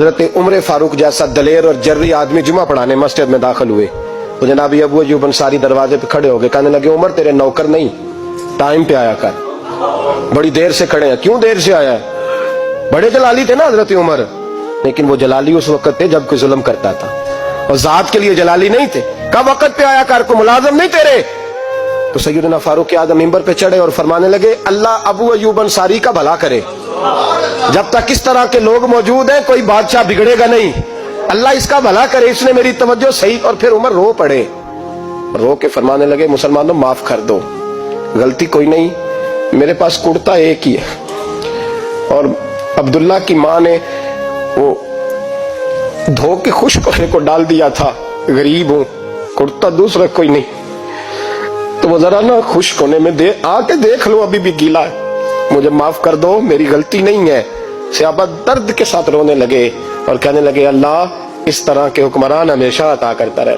حضرت عمر فاروق جیسا دلیر اور جرری آدمی جمعہ پڑھانے مسجد میں داخل ہوئے تو جناب ابو ایوب انصاری دروازے پہ کھڑے ہو گئے، کہنے لگے عمر تیرے نوکر نہیں، ٹائم پہ آیا کر، بڑی دیر سے کھڑے ہیں، کیوں دیر سے آیا ہے؟ بڑے جلالی تھے نا حضرت عمر، لیکن وہ جلالی اس وقت تھے جب کوئی ظلم کرتا تھا، اور ذات کے لیے جلالی نہیں تھے۔ کب وقت پہ آیا کر، کو ملازم نہیں تیرے؟ تو سیدنا فاروق اعظم ممبر پہ چڑھے اور فرمانے لگے اللہ ابو ایوب انصاری کا بھلا کرے، جب تک اس طرح کے لوگ موجود ہیں کوئی بادشاہ بگڑے گا نہیں، اللہ اس کا بھلا کرے، اس نے میری توجہ صحیح۔ اور پھر عمر رو پڑے، رو کے فرمانے لگے مسلمانوں معاف کر دو، غلطی کوئی نہیں، میرے پاس کرتا ایک ہی ہے، اور عبداللہ کی ماں نے وہ دھو کے خشک ہونے کو ڈال دیا تھا، غریب ہوں، کرتا دوسرا کوئی نہیں، تو وہ ذرا نا خشک ہونے میں آ کے دیکھ لو ابھی بھی گیلا ہے، مجھے معاف کر دو، میری غلطی نہیں ہے۔ صحابہ درد کے ساتھ رونے لگے اور کہنے لگے اللہ اس طرح کے حکمران ہمیشہ عطا کرتا رہے۔